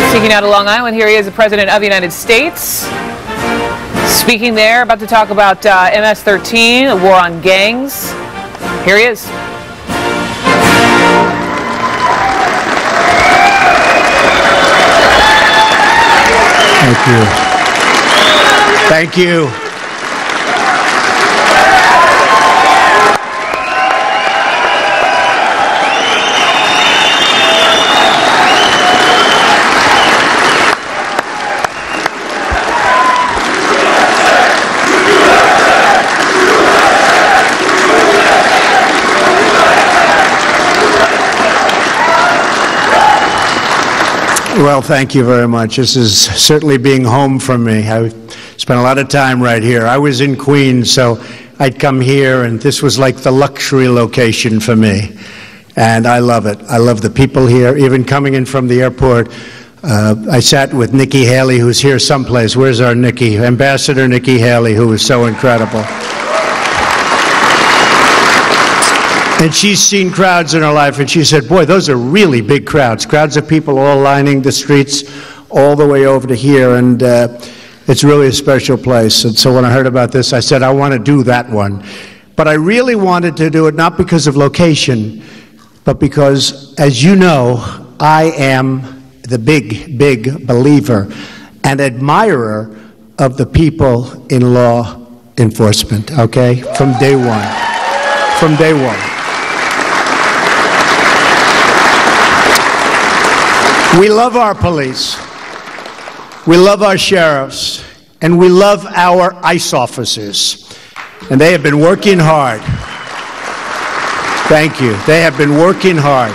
Speaking out of Long Island, here he is, the President of the United States. Speaking there, about to talk about MS-13, the war on gangs. Here he is. Thank you. Thank you. Well, thank you very much. This is certainly being home for me. I spent a lot of time right here. I was in Queens, so I'd come here, and this was like the luxury location for me. And I love it. I love the people here. Even coming in from the airport, I sat with Nikki Haley, who's here someplace. Where's our Nikki? Ambassador Nikki Haley, who was so incredible. And she's seen crowds in her life, and she said, boy, those are really big crowds. Crowds of people all lining the streets all the way over to here, and it's really a special place. And so when I heard about this, I said, I want to do that one. But I really wanted to do it not because of location, but because, as you know, I am the big believer and admirer of the people in law enforcement, okay? From day one. From day one. We love our police, we love our sheriffs, and we love our ICE officers. And they have been working hard. Thank you. They have been working hard.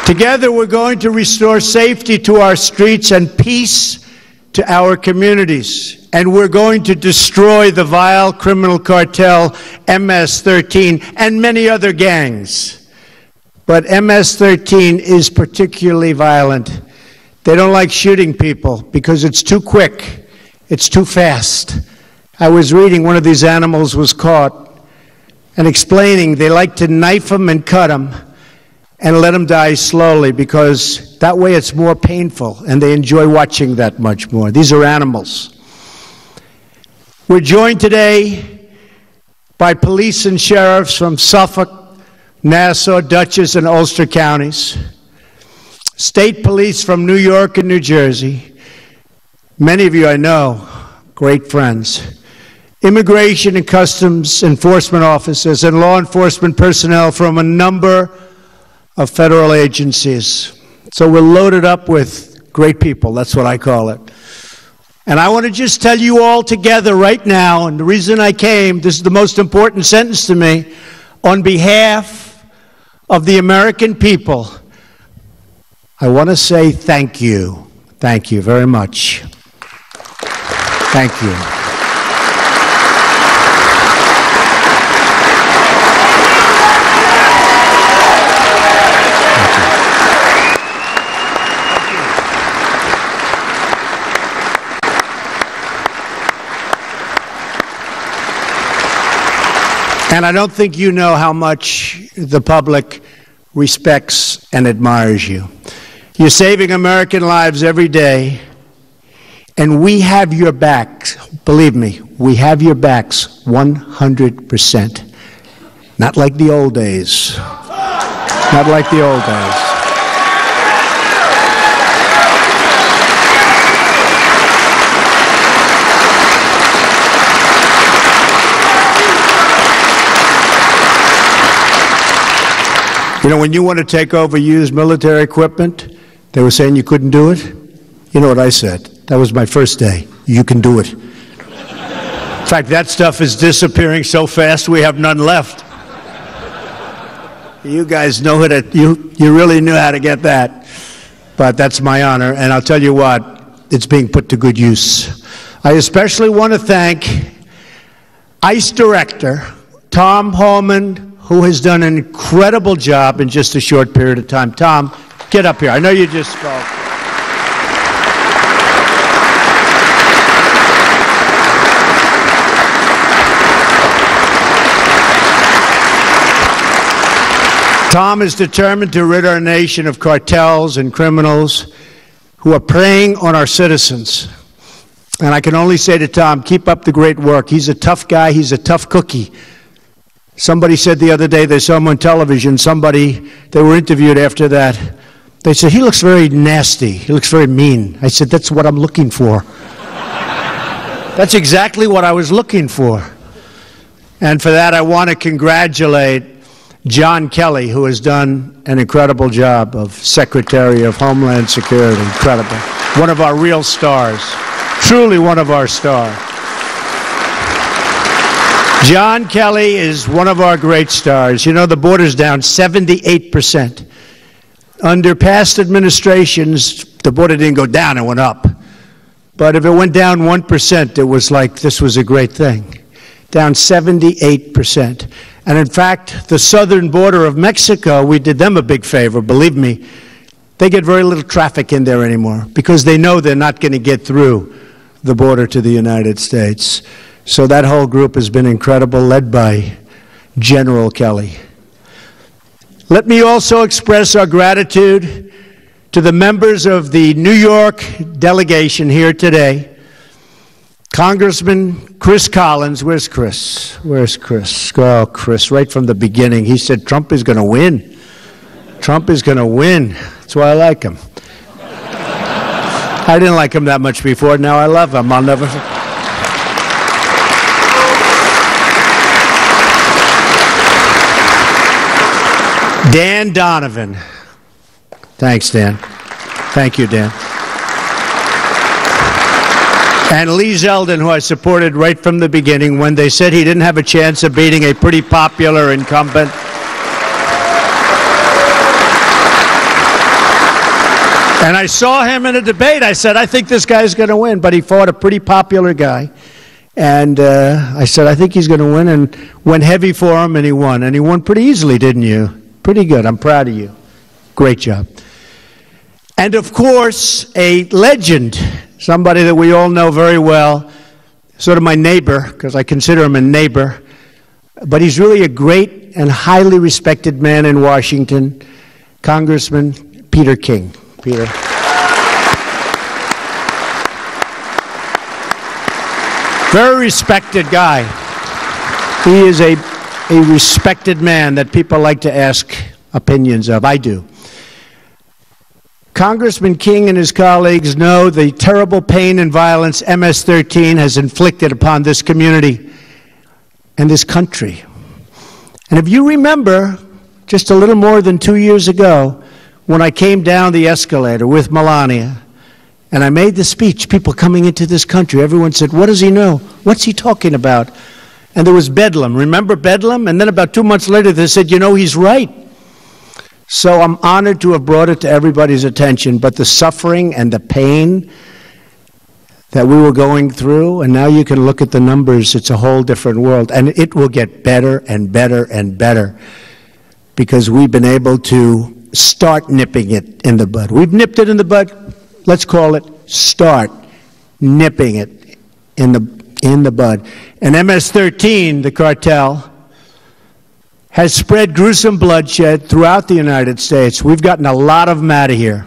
Together we're going to restore safety to our streets and peace to our communities. And we're going to destroy the vile criminal cartel MS-13 and many other gangs. But MS-13 is particularly violent. They don't like shooting people because it's too quick. It's too fast. I was reading one of these animals was caught and explaining they like to knife them and cut them and let them die slowly because that way it's more painful and they enjoy watching that much more. These are animals. We're joined today by police and sheriffs from Suffolk, Nassau, Dutchess, and Ulster counties, state police from New York and New Jersey, many of you I know, great friends, immigration and customs enforcement officers, and law enforcement personnel from a number of federal agencies. So we're loaded up with great people, that's what I call it. And I want to just tell you all together right now, and the reason I came, this is the most important sentence to me, on behalf of the American people, I want to say thank you. Thank you very much. Thank you. And I don't think you know how much the public respects and admires you. You're saving American lives every day, and we have your backs. Believe me, we have your backs 100%. Not like the old days. Not like the old days. You know, when you want to take over used military equipment, they were saying you couldn't do it. You know what I said? That was my first day. You can do it. In fact, that stuff is disappearing so fast we have none left. You guys know it. You really knew how to get that. But that's my honor, and I'll tell you what, it's being put to good use. I especially want to thank ICE Director Tom Hallman, who has done an incredible job in just a short period of time. Tom, get up here. I know you just spoke. Tom is determined to rid our nation of cartels and criminals who are preying on our citizens. And I can only say to Tom, keep up the great work. He's a tough guy. He's a tough cookie. Somebody said the other day, they saw him on television, they were interviewed after that. They said, he looks very nasty. He looks very mean. I said, that's what I'm looking for. That's exactly what I was looking for. And for that, I want to congratulate John Kelly, who has done an incredible job of Secretary of Homeland Security. Incredible. One of our real stars. Truly one of our stars. John Kelly is one of our great stars. You know, the border's down 78%. Under past administrations, the border didn't go down, it went up. But if it went down 1%, it was like this was a great thing. Down 78%. And in fact, the southern border of Mexico, we did them a big favor, believe me. They get very little traffic in there anymore because they know they're not going to get through the border to the United States. So that whole group has been incredible, led by General Kelly. Let me also express our gratitude to the members of the New York delegation here today. Congressman Chris Collins, where's Chris? Where's Chris? Oh, Chris, right from the beginning, he said Trump is going to win. Trump is going to win. That's why I like him. I didn't like him that much before. Now I love him. I'll never... Dan Donovan. Thanks, Dan. Thank you, Dan. And Lee Zeldin, who I supported right from the beginning when they said he didn't have a chance of beating a pretty popular incumbent. And I saw him in a debate. I said, I think this guy's going to win. But he fought a pretty popular guy. And I said, I think he's going to win. And went heavy for him, and he won. And he won pretty easily, didn't you? Pretty good. I'm proud of you. Great job. And, of course, a legend, somebody that we all know very well, sort of my neighbor, because I consider him a neighbor. But he's really a great and highly respected man in Washington, Congressman Peter King. Peter. Very respected guy. He is a respected man that people like to ask opinions of. I do. Congressman King and his colleagues know the terrible pain and violence MS-13 has inflicted upon this community and this country. And if you remember, just a little more than 2 years ago, when I came down the escalator with Melania, and I made the speech, people coming into this country, everyone said, what does he know? What's he talking about? And there was Bedlam. Remember Bedlam? And then about 2 months later, they said, you know, he's right. So I'm honored to have brought it to everybody's attention, but the suffering and the pain that we were going through, and now you can look at the numbers, it's a whole different world. And it will get better and better and better because we've been able to start nipping it in the bud. We've nipped it in the bud. Let's call it start nipping it in the bud. And MS-13, the cartel, has spread gruesome bloodshed throughout the United States. We've gotten a lot of them out of here.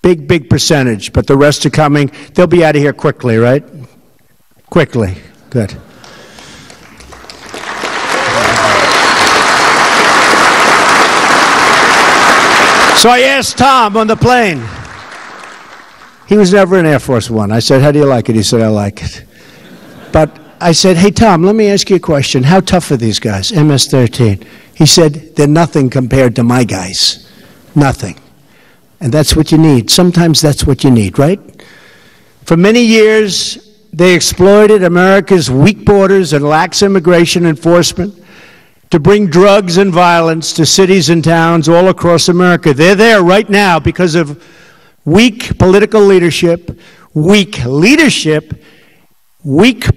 Big, big percentage, but the rest are coming. They'll be out of here quickly, right? Quickly. Good. So I asked Tom on the plane. He was never in Air Force One. I said, how do you like it? He said, I like it. But I said, hey, Tom, let me ask you a question. How tough are these guys, MS-13? He said, they're nothing compared to my guys. Nothing. And that's what you need. Sometimes that's what you need, right? For many years, they exploited America's weak borders and lax immigration enforcement to bring drugs and violence to cities and towns all across America. They're there right now because of weak political leadership, weak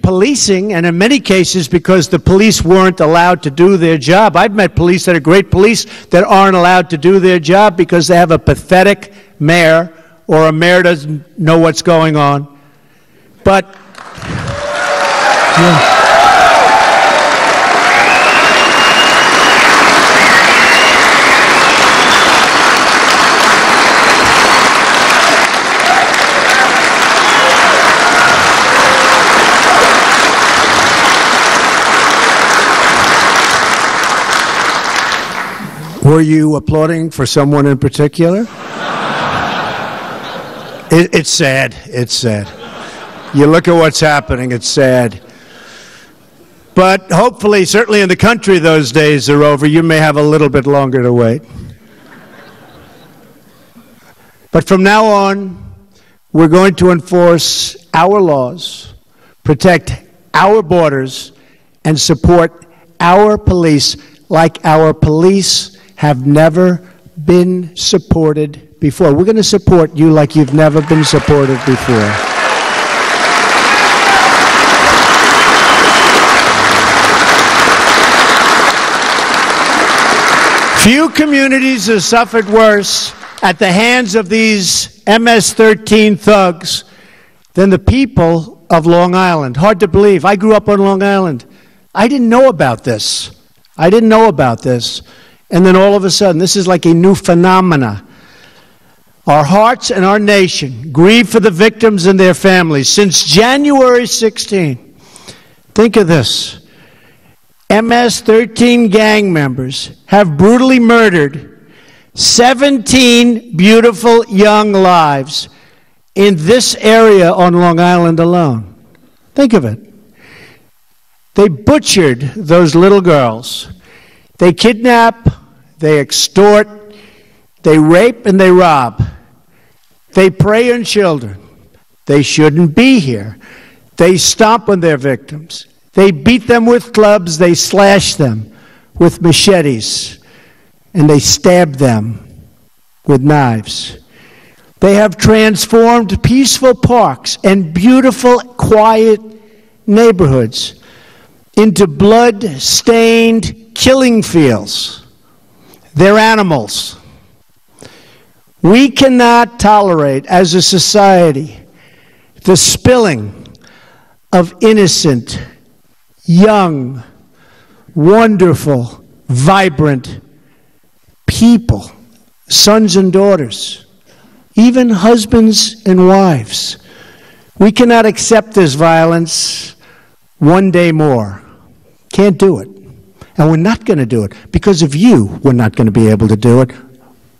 policing, and in many cases because the police weren't allowed to do their job. I've met police that are great police that aren't allowed to do their job because they have a pathetic mayor or a mayor doesn't know what's going on. But yeah. Were you applauding for someone in particular? It's sad. It's sad. You look at what's happening, it's sad. But hopefully, certainly in the country, those days are over. You may have a little bit longer to wait. But from now on, we're going to enforce our laws, protect our borders, and support our police like our police have never been supported before. We're going to support you like you've never been supported before. Few communities have suffered worse at the hands of these MS-13 thugs than the people of Long Island. Hard to believe. I grew up on Long Island. I didn't know about this. I didn't know about this. And then all of a sudden, this is like a new phenomena. Our hearts and our nation grieve for the victims and their families. Since January 16, think of this. MS-13 gang members have brutally murdered 17 beautiful young lives in this area on Long Island alone. Think of it. They butchered those little girls. They kidnap, they extort, they rape, and they rob. They prey on children. They shouldn't be here. They stomp on their victims. They beat them with clubs. They slash them with machetes. And they stab them with knives. They have transformed peaceful parks and beautiful, quiet neighborhoods into blood-stained killing fields. They're animals. We cannot tolerate, as a society, the spilling of innocent, young, wonderful, vibrant people, sons and daughters, even husbands and wives. We cannot accept this violence one day more. Can't do it. And we're not going to do it. Because of you, we're not going to be able to do it.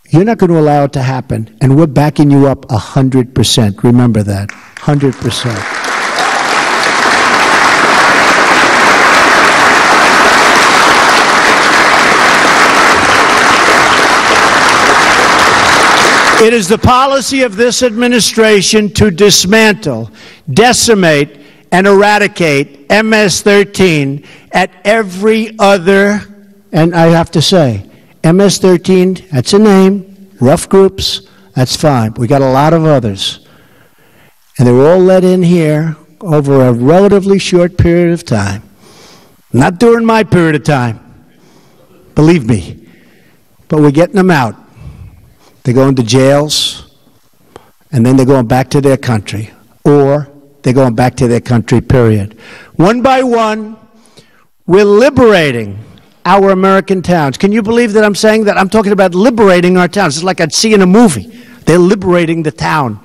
You're not going to allow it to happen. And we're backing you up 100%. Remember that. 100%. It is the policy of this administration to dismantle, decimate, and eradicate MS-13 at every other, and I have to say, MS-13, that's a name, rough groups, that's fine. We got a lot of others. And they were all let in here over a relatively short period of time. Not during my period of time, believe me. But we're getting them out. They go into jails, and then they're going back to their country. Or they're going back to their country, period. One by one, we're liberating our American towns. Can you believe that I'm saying that? I'm talking about liberating our towns. It's like I'd see in a movie. They're liberating the town.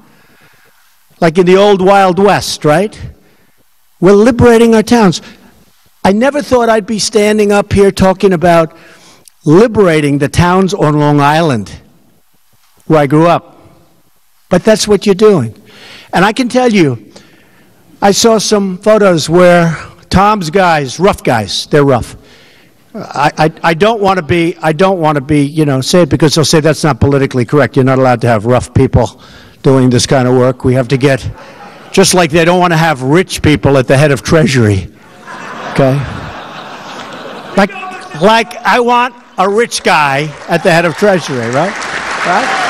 Like in the old Wild West, right? We're liberating our towns. I never thought I'd be standing up here talking about liberating the towns on Long Island, where I grew up. But that's what you're doing. And I can tell you, I saw some photos where Tom's guys, rough guys, they're rough. I don't want to be, say it because they'll say that's not politically correct. You're not allowed to have rough people doing this kind of work. We have to get, just like they don't want to have rich people at the head of Treasury. Okay? Like I want a rich guy at the head of Treasury, right? Right?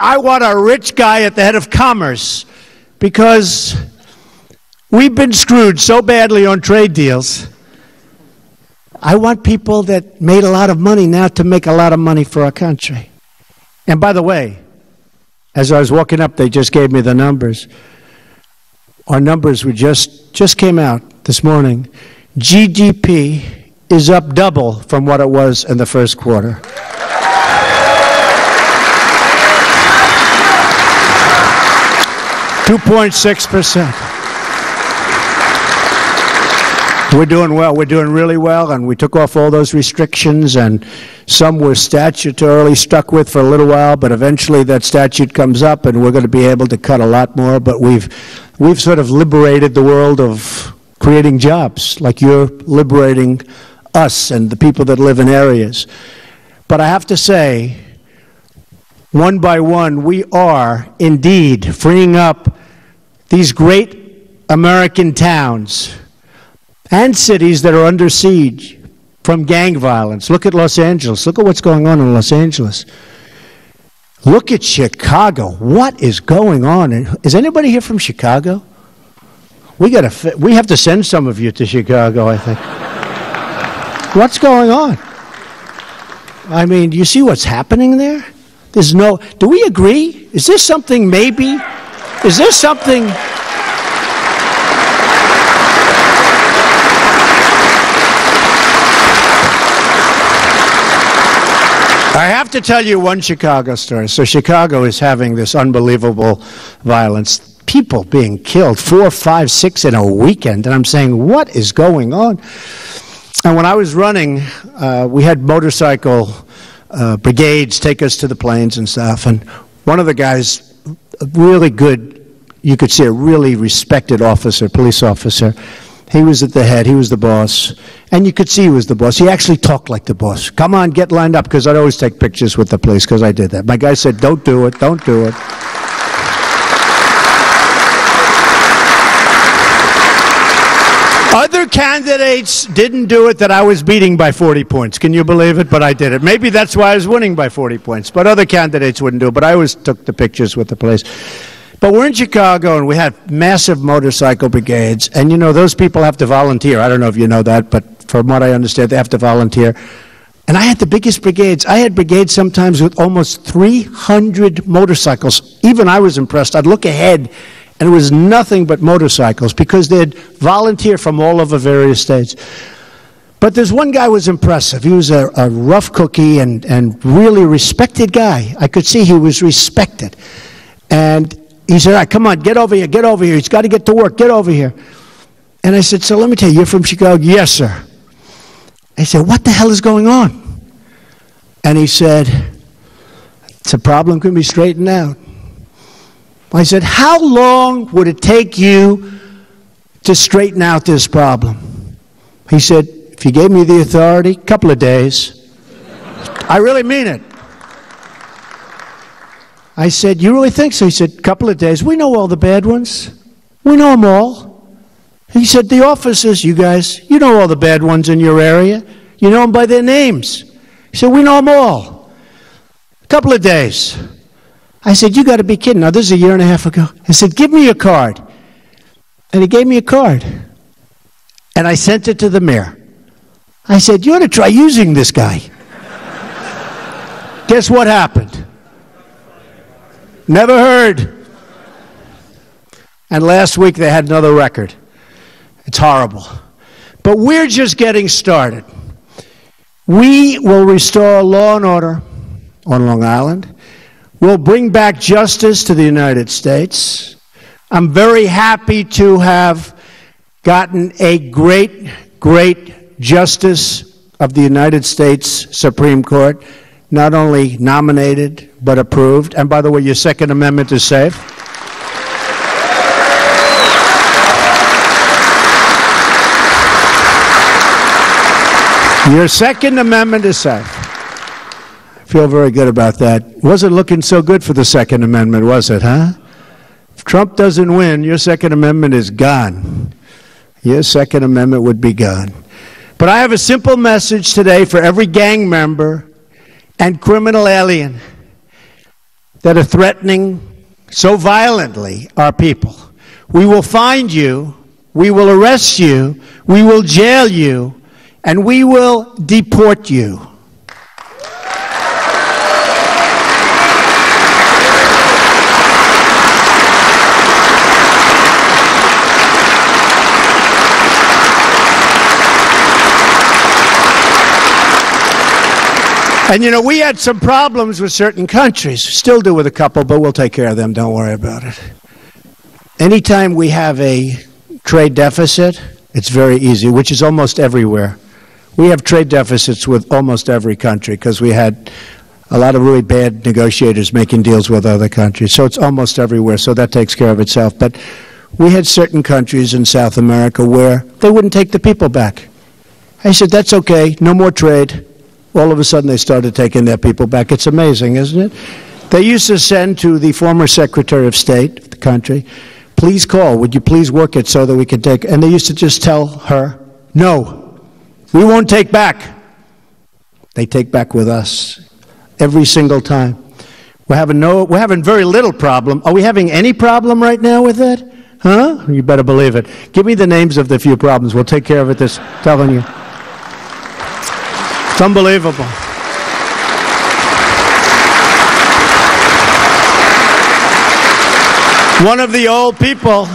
I want a rich guy at the head of commerce, because we've been screwed so badly on trade deals. I want people that made a lot of money now to make a lot of money for our country. And by the way, as I was walking up, they just gave me the numbers. Our numbers were just came out this morning. GDP is up double from what it was in the first quarter. 2.6%. We're doing well. We're doing really well, and we took off all those restrictions, and some we're statutorily stuck with for a little while, but eventually that statute comes up, and we're going to be able to cut a lot more. But we've sort of liberated the world of creating jobs, like you're liberating us and the people that live in areas. But I have to say, one by one, we are indeed freeing up these great American towns and cities that are under siege from gang violence. Look at Los Angeles. Look at what's going on in Los Angeles. Look at Chicago. What is going on? Is anybody here from Chicago? We have to send some of you to Chicago, I think. What's going on? I mean, do you see what's happening there? Do we agree? Is this something maybe? Is there something? I have to tell you one Chicago story. So Chicago is having this unbelievable violence. People being killed, 4, 5, 6 in a weekend. And I'm saying, what is going on? And when I was running, we had motorcycle brigades take us to the plains and stuff. And one of the guys, a really good, you could see a really respected officer, police officer, he was at the head, he was the boss, and you could see he was the boss. He actually talked like the boss. Come on, get lined up, because I'd always take pictures with the police, because I did that. My guy said, don't do it, don't do it. Other candidates didn't do it that I was beating by 40 points. Can you believe it? But I did it. Maybe that's why I was winning by 40 points. But other candidates wouldn't do it. But I always took the pictures with the police. But we're in Chicago, and we have massive motorcycle brigades. And, you know, those people have to volunteer. I don't know if you know that, but from what I understand, they have to volunteer. And I had the biggest brigades. I had brigades sometimes with almost 300 motorcycles. Even I was impressed. I'd look ahead, and it was nothing but motorcycles, because they'd volunteer from all over various states. But there's one guy who was impressive. He was a rough cookie and really respected guy. I could see he was respected. And he said, all right, come on, get over here, get over here. He's got to get to work, get over here. And I said, so let me tell you, you're from Chicago? Yes, sir. I said, what the hell is going on? And he said, it's a problem can be straightened out. I said, how long would it take you to straighten out this problem? He said, if you gave me the authority, a couple of days. I really mean it. I said, you really think so? He said, a couple of days. We know all the bad ones. We know them all. He said, the officers, you guys, you know all the bad ones in your area. You know them by their names. He said, we know them all. A couple of days. I said, you got to be kidding. Now, this is a year and a half ago. I said, give me your card. And he gave me a card. And I sent it to the mayor. I said, you ought to try using this guy. Guess what happened? Never heard. And last week they had another record. It's horrible. But we're just getting started. We will restore law and order on Long Island. We'll bring back justice to the United States. I'm very happy to have gotten a great, great justice of the United States Supreme Court, not only nominated, but approved. And by the way, your Second Amendment is safe. Your Second Amendment is safe. I feel very good about that. Wasn't looking so good for the Second Amendment, was it, huh? If Trump doesn't win, your Second Amendment is gone. Your Second Amendment would be gone. But I have a simple message today for every gang member and criminal alien that are threatening so violently our people. We will find you, we will arrest you, we will jail you, and we will deport you. And, you know, we had some problems with certain countries. Still do with a couple, but we'll take care of them. Don't worry about it. Anytime we have a trade deficit, It's very easy, which is almost everywhere. We have trade deficits with almost every country because we had a lot of really bad negotiators making deals with other countries. So it's almost everywhere, so that takes care of itself. But we had certain countries in South America where they wouldn't take the people back. I said, that's okay, no more trade. All of a sudden they started taking their people back. It's amazing, isn't it? They used to send to the former Secretary of State of the country, please call, would you please work it so that we could take, and they used to just tell her, no, we won't take back. They take back with us every single time. We're having very little problem. Are we having any problem right now with that? Huh? You better believe it. Give me the names of the few problems. We'll take care of it, this, telling you. It's unbelievable. One of the old people,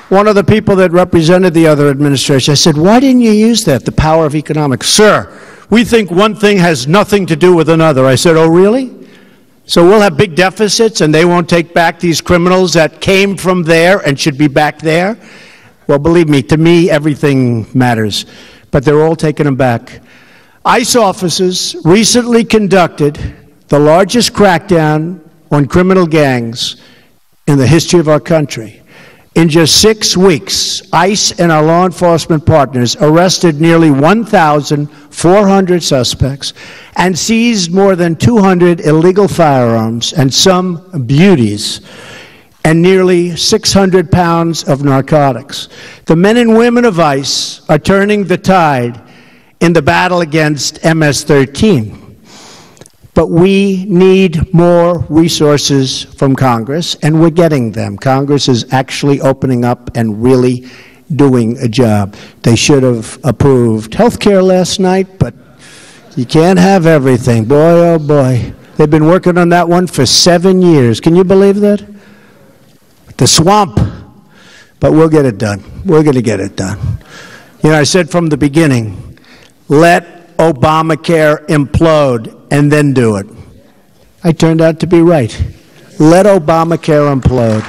one of the people that represented the other administration, I said, why didn't you use that, the power of economics? Sir, we think one thing has nothing to do with another. I said, oh, really? So we'll have big deficits and they won't take back these criminals that came from there and should be back there? Well, believe me, to me, everything matters. But they're all taking them back. ICE officers recently conducted the largest crackdown on criminal gangs in the history of our country. In just 6 weeks, ICE and our law enforcement partners arrested nearly 1,400 suspects and seized more than 200 illegal firearms and some beauties and nearly 600 pounds of narcotics. The men and women of ICE are turning the tide in the battle against MS-13. But we need more resources from Congress, and we're getting them. Congress is actually opening up and really doing a job. They should have approved health care last night, but you can't have everything. Boy, oh boy. They've been working on that one for 7 years. Can you believe that? The swamp. But we'll get it done. We're going to get it done. You know, I said from the beginning, let Obamacare implode and then do it. I turned out to be right. Let Obamacare implode.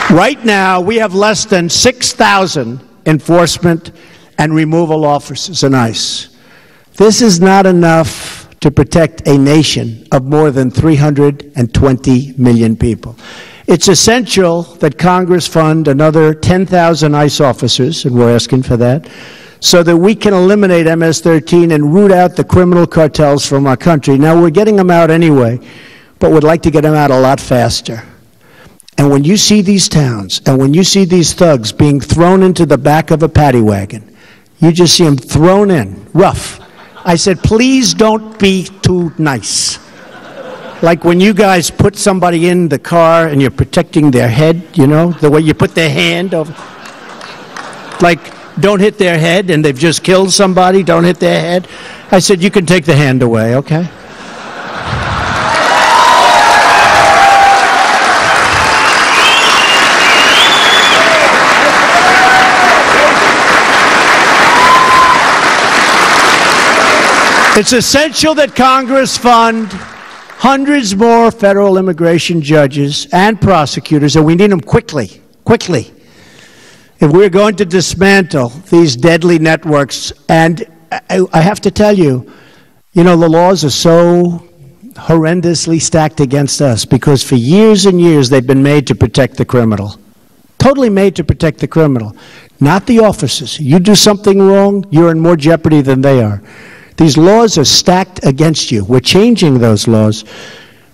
Right now, we have less than 6,000 enforcement and removal officers in ICE. This is not enough to protect a nation of more than 320 million people. It's essential that Congress fund another 10,000 ICE officers, and we're asking for that, so that we can eliminate MS-13 and root out the criminal cartels from our country. Now, we're getting them out anyway, but we'd like to get them out a lot faster. And when you see these towns, and when you see these thugs being thrown into the back of a paddy wagon, you just see them thrown in, rough. I said, please don't be too nice. Like when you guys put somebody in the car and you're protecting their head, you know, the way you put their hand over. Like, don't hit their head, and they've just killed somebody, don't hit their head. I said, you can take the hand away, okay? It's essential that Congress fund hundreds more federal immigration judges and prosecutors, and we need them quickly, quickly. If we're going to dismantle these deadly networks, and I have to tell you, you know, the laws are so horrendously stacked against us because for years and years they've been made to protect the criminal. Totally made to protect the criminal, not the officers. You do something wrong, you're in more jeopardy than they are. These laws are stacked against you. We're changing those laws.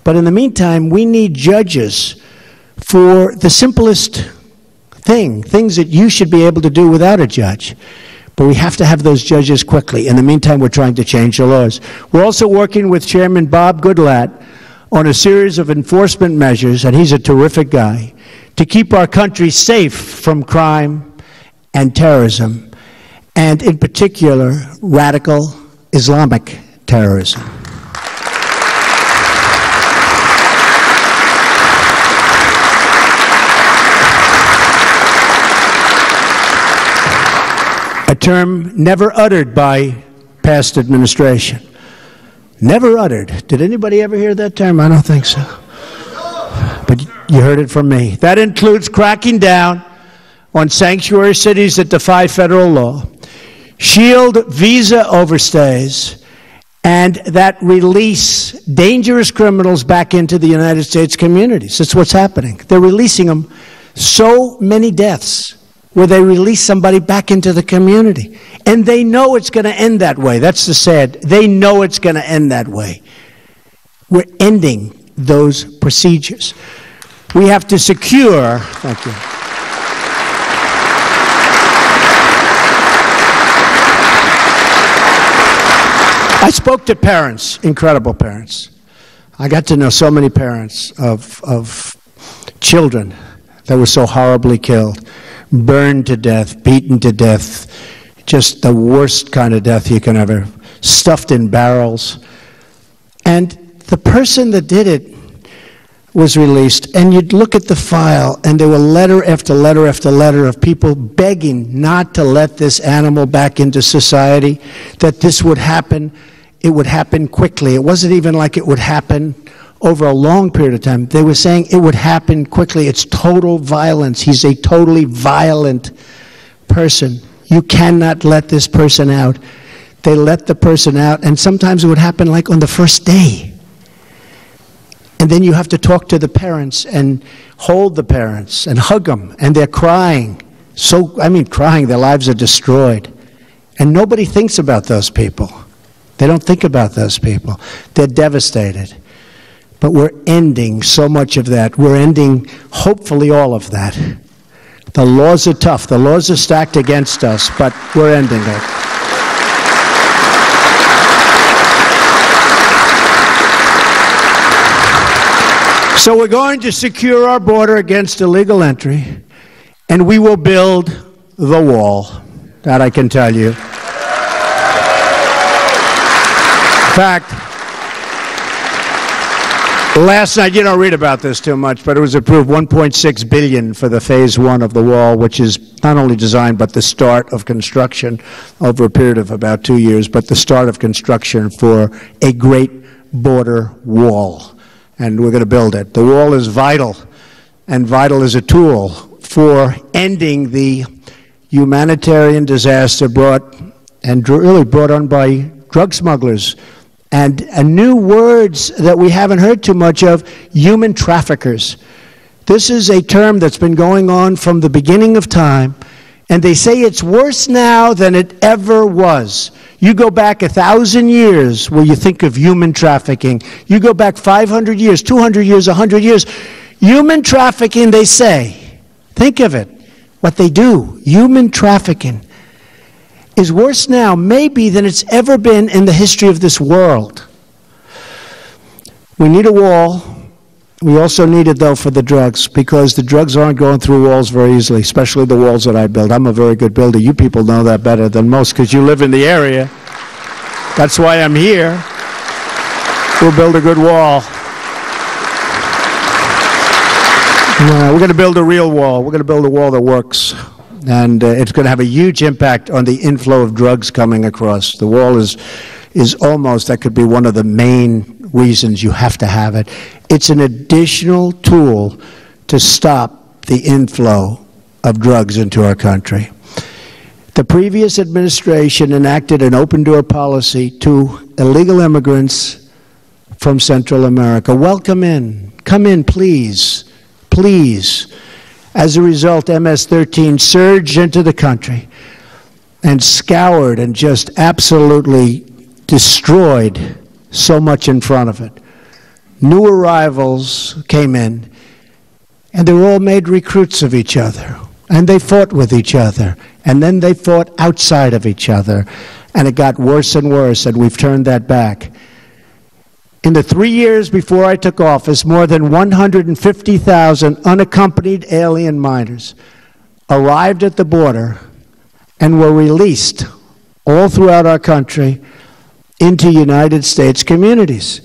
But in the meantime, we need judges for the simplest things that you should be able to do without a judge. But we have to have those judges quickly. In the meantime, we're trying to change the laws. We're also working with Chairman Bob Goodlatte on a series of enforcement measures, and he's a terrific guy, to keep our country safe from crime and terrorism, and in particular, radical Islamic terrorism. A term never uttered by past administration. Never uttered. Did anybody ever hear that term? I don't think so. But you heard it from me. That includes cracking down on sanctuary cities that defy federal law, shield visa overstays, and that release dangerous criminals back into the United States communities. That's what's happening. They're releasing them. So many deaths where they release somebody back into the community. And they know it's going to end that way. That's the sad. They know it's going to end that way. We're ending those procedures. We have to secure, thank you. I spoke to parents, incredible parents. I got to know so many parents of children that were so horribly killed, burned to death, beaten to death, just the worst kind of death you can ever, stuffed in barrels. And the person that did it was released, and you'd look at the file, and there were letter after letter after letter of people begging not to let this animal back into society, that this would happen. It would happen quickly. It wasn't even like it would happen over a long period of time. They were saying it would happen quickly. It's total violence. He's a totally violent person. You cannot let this person out. They let the person out, and sometimes it would happen like on the first day. And then you have to talk to the parents and hold the parents and hug them, and they're crying. Crying, their lives are destroyed. And nobody thinks about those people. They don't think about those people. They're devastated. But we're ending so much of that. We're ending, hopefully, all of that. The laws are tough. The laws are stacked against us, but we're ending it. So we're going to secure our border against illegal entry, and we will build the wall. That I can tell you. In fact, last night, you don't read about this too much, but it was approved $1.6 billion for the phase 1 of the wall, which is not only designed, but the start of construction over a period of about 2 years, but the start of construction for a great border wall. And we're going to build it. The wall is vital, and vital is a tool for ending the humanitarian disaster brought on by drug smugglers. And new words that we haven't heard too much of, human traffickers. This is a term that's been going on from the beginning of time, and they say it's worse now than it ever was. You go back 1,000 years where you think of human trafficking. You go back 500 years, 200 years, 100 years. Human trafficking, they say, think of it, what they do, human trafficking is worse now, maybe, than it's ever been in the history of this world. We need a wall. We also need it, though, for the drugs, because the drugs aren't going through walls very easily, especially the walls that I build. I'm a very good builder. You people know that better than most, because you live in the area. That's why I'm here. We'll build a good wall. We're going to build a real wall. We're going to build a wall that works. And it's going to have a huge impact on the inflow of drugs coming across. The wall is almost, that could be one of the main reasons you have to have it. It's an additional tool to stop the inflow of drugs into our country. The previous administration enacted an open-door policy to illegal immigrants from Central America. Welcome in. Come in, please. Please. As a result, MS-13 surged into the country and scoured and just absolutely destroyed so much in front of it. New arrivals came in, and they were all made recruits of each other. And they fought with each other. And then they fought outside of each other. And it got worse and worse, and we've turned that back. In the 3 years before I took office, more than 150,000 unaccompanied alien minors arrived at the border and were released all throughout our country into United States communities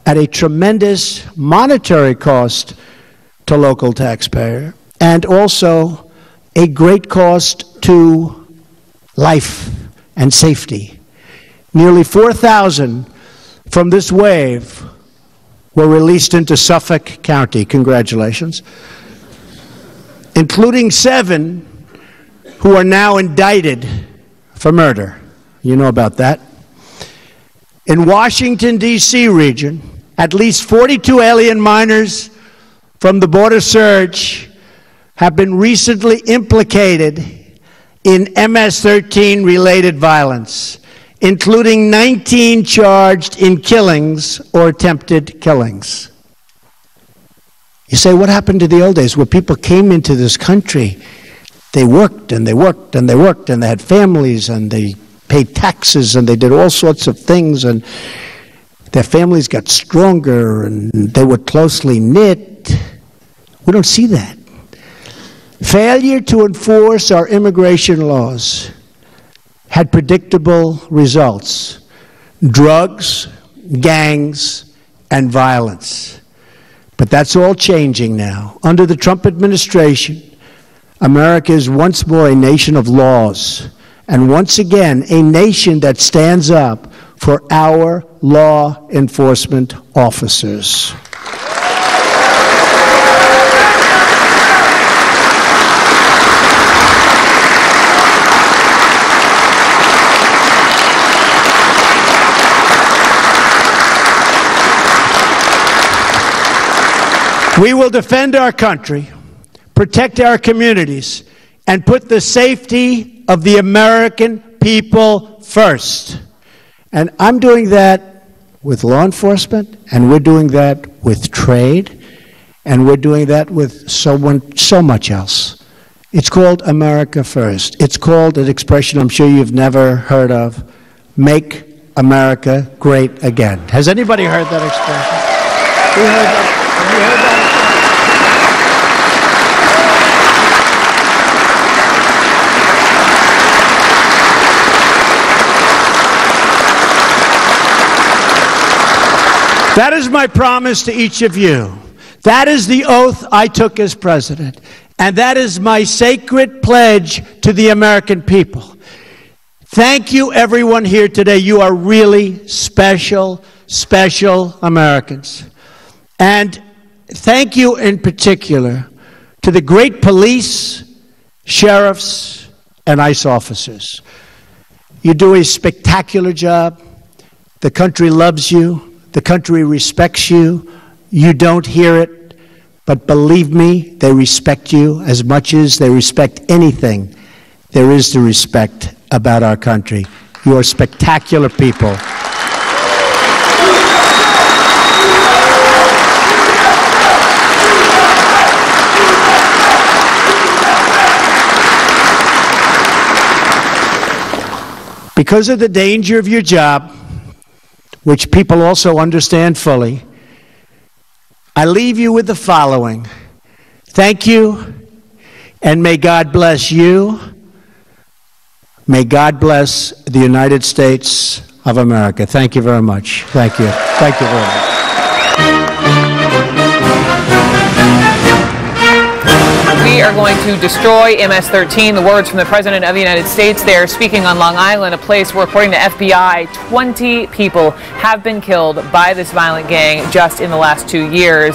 at a tremendous monetary cost to local taxpayer, and also a great cost to life and safety. Nearly 4,000 from this wave were released into Suffolk County. Congratulations. Including 7 who are now indicted for murder. You know about that. In Washington, D.C. region, at least 42 alien minors from the border surge have been recently implicated in MS-13 related violence, including 19 charged in killings or attempted killings. You say, what happened to the old days where people came into this country? They worked and they worked and they worked and they had families and they paid taxes and they did all sorts of things and their families got stronger and they were closely knit. We don't see that. Failure to enforce our immigration laws had predictable results: drugs, gangs, and violence. But that's all changing now. Under the Trump administration, America is once more a nation of laws, and once again, a nation that stands up for our law enforcement officers. We will defend our country, protect our communities, and put the safety of the American people first. And I'm doing that with law enforcement, and we're doing that with trade, and we're doing that with so much else. It's called America First. It's called an expression I'm sure you've never heard of: make America great again. Has anybody heard that expression? You heard that? Have you heard that? That is my promise to each of you. That is the oath I took as president. And that is my sacred pledge to the American people. Thank you, everyone here today. You are really special, special Americans. And thank you in particular to the great police, sheriffs, and ICE officers. You do a spectacular job. The country loves you. The country respects you. You don't hear it, but believe me, they respect you as much as they respect anything there is to respect about our country. You are spectacular people. Because of the danger of your job, which people also understand fully, I leave you with the following. Thank you, and may God bless you. May God bless the United States of America. Thank you very much. Thank you. Thank you very much. We are going to destroy MS-13. The words from the President of the United States. They are speaking on Long Island, a place where, according to FBI, 20 people have been killed by this violent gang just in the last 2 years.